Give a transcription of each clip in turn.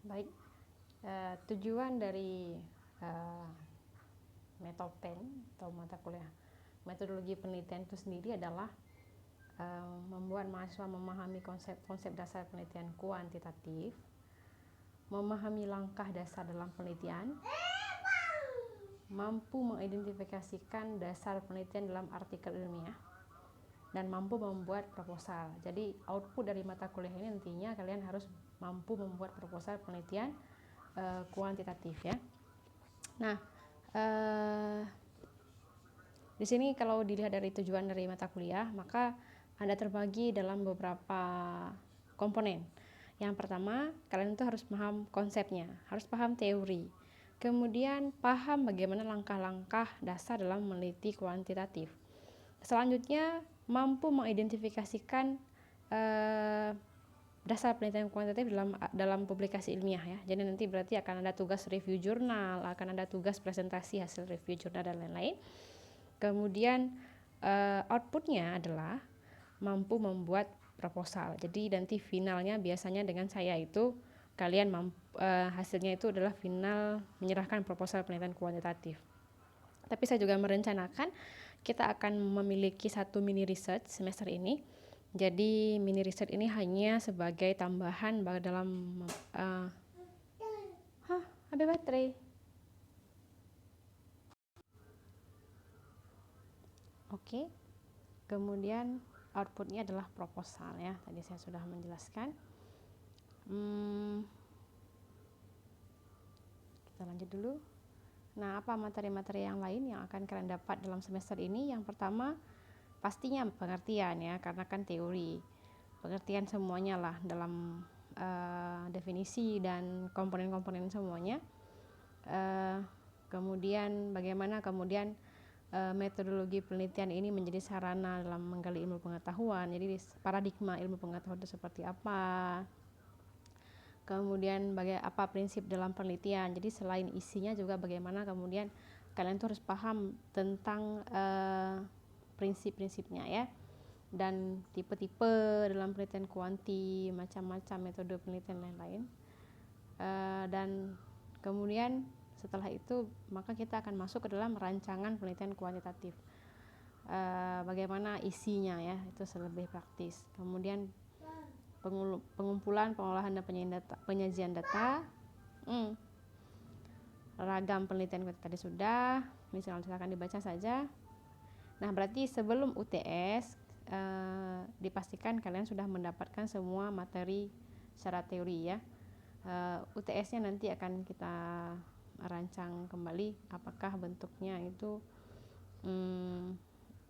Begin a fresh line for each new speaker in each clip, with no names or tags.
Baik, tujuan dari Metopen atau mata kuliah metodologi penelitian itu sendiri adalah membuat mahasiswa memahami konsep-konsep dasar penelitian kuantitatif, memahami langkah dasar dalam penelitian, mampu mengidentifikasikan dasar penelitian dalam artikel ilmiah, dan mampu membuat proposal. Jadi output dari mata kuliah ini nantinya kalian harus mampu membuat proposal penelitian kuantitatif ya. Nah, di sini kalau dilihat dari tujuan dari mata kuliah, maka ada terbagi dalam beberapa komponen. Yang pertama, kalian itu harus paham konsepnya, harus paham teori. Kemudian paham bagaimana langkah-langkah dasar dalam meneliti kuantitatif. Selanjutnya, mampu mengidentifikasikan dasar penelitian kuantitatif dalam publikasi ilmiah ya. Jadi nanti berarti akan ada tugas review jurnal, akan ada tugas presentasi hasil review jurnal dan lain-lain. Kemudian outputnya adalah mampu membuat proposal. Jadi nanti finalnya biasanya dengan saya itu kalian hasilnya itu adalah final menyerahkan proposal penelitian kuantitatif. Tapi saya juga merencanakan kita akan memiliki satu mini research semester ini. Jadi mini research ini hanya sebagai tambahan dalam ada baterai. Oke. Kemudian outputnya adalah proposal ya. Tadi saya sudah menjelaskan. Kita lanjut dulu. Nah, apa materi-materi yang lain yang akan kalian dapat dalam semester ini? Yang pertama, pastinya pengertian ya, karena kan teori. Pengertian semuanya lah dalam definisi dan komponen-komponen semuanya. Kemudian bagaimana metodologi penelitian ini menjadi sarana dalam menggali ilmu pengetahuan. Jadi paradigma ilmu pengetahuan itu seperti apa. Kemudian apa prinsip dalam penelitian. Jadi selain isinya juga bagaimana kemudian kalian tuh harus paham tentang prinsip-prinsipnya ya. Dan tipe-tipe dalam penelitian kuanti, macam-macam metode penelitian lain-lain. Dan kemudian setelah itu maka kita akan masuk ke dalam rancangan penelitian kuantitatif. Bagaimana isinya ya, itu lebih praktis. Kemudian pengumpulan, pengolahan dan penyajian data. Ragam penelitian kita tadi sudah, misalnya silakan dibaca saja. Nah, berarti sebelum UTS dipastikan kalian sudah mendapatkan semua materi secara teori ya. UTS-nya nanti akan kita rancang kembali apakah bentuknya itu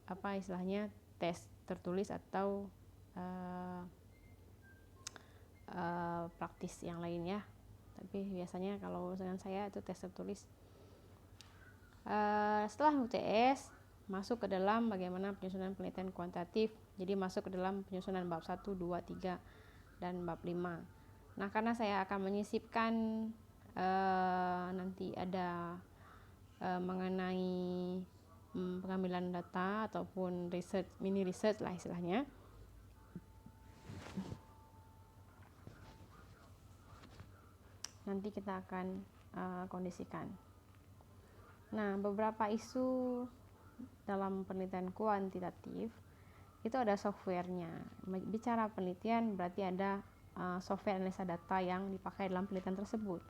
apa istilahnya tes tertulis atau praktis yang lain ya. Tapi biasanya kalau dengan saya itu tes tertulis. Setelah UTS masuk ke dalam bagaimana penyusunan penelitian kuantitatif. Jadi masuk ke dalam penyusunan bab 1, 2, 3 dan bab 5. Nah, karena saya akan menyisipkan nanti ada mengenai pengambilan data ataupun research, mini research lah istilahnya. Nanti kita akan kondisikan. Nah, beberapa isu dalam penelitian kuantitatif itu ada softwarenya. Bicara penelitian berarti ada software analisa data yang dipakai dalam penelitian tersebut.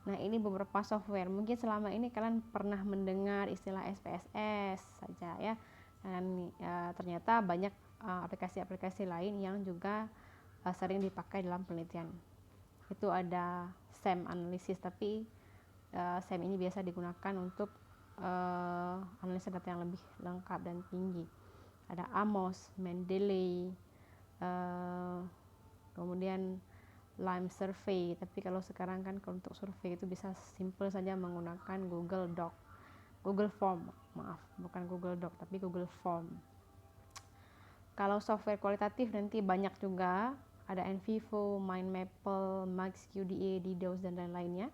Nah, ini beberapa software. Mungkin selama ini kalian pernah mendengar istilah SPSS saja ya. Dan ternyata banyak aplikasi-aplikasi lain yang juga sering dipakai dalam penelitian. Itu ada SEM analisis, tapi SEM ini biasa digunakan untuk analisa data yang lebih lengkap dan tinggi. Ada AMOS, Mendeley, kemudian Lime Survey. Tapi kalau sekarang kan untuk survei itu bisa simple saja menggunakan Google Form, bukan Google Doc tapi Google Form. Kalau software kualitatif nanti banyak juga, ada NVivo, MindMapple, MaxQDA, DDoS dan lain-lainnya.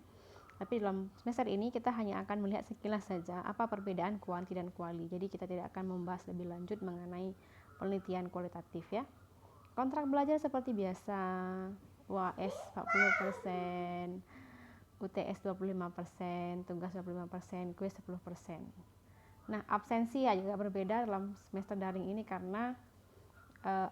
Tapi dalam semester ini kita hanya akan melihat sekilas saja apa perbedaan kuanti dan kuali. Jadi kita tidak akan membahas lebih lanjut mengenai penelitian kualitatif ya. Kontrak belajar seperti biasa, UAS 40%, UTS 25%, tugas 25%, kuis 10%. Nah, absensi ya juga berbeda dalam semester daring ini karena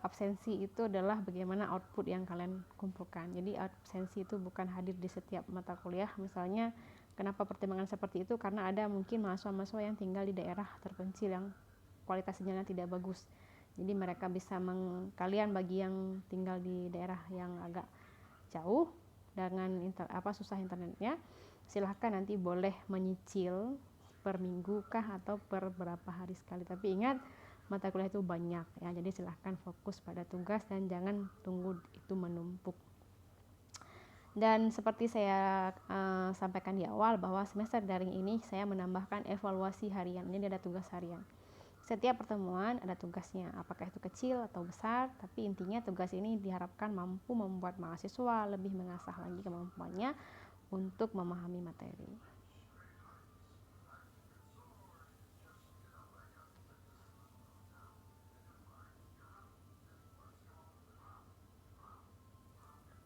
absensi itu adalah bagaimana output yang kalian kumpulkan. Jadi absensi itu bukan hadir di setiap mata kuliah. Misalnya, kenapa pertimbangan seperti itu? Karena ada mungkin mahasiswa-mahasiswa yang tinggal di daerah terpencil yang kualitas sinyalnya tidak bagus. Jadi mereka bisa kalian bagi yang tinggal di daerah yang agak jauh dengan susah internetnya, silahkan nanti boleh menyicil per minggu kah atau per berapa hari sekali. Tapi ingat, mata kuliah itu banyak ya, jadi silahkan fokus pada tugas dan jangan tunggu itu menumpuk. Dan seperti saya sampaikan di awal bahwa semester daring ini saya menambahkan evaluasi harian. Ini ada tugas harian. Setiap pertemuan ada tugasnya, apakah itu kecil atau besar, tapi intinya tugas ini diharapkan mampu membuat mahasiswa lebih mengasah lagi kemampuannya untuk memahami materi.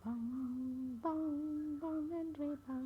Bang, bang, bang, bang, bang.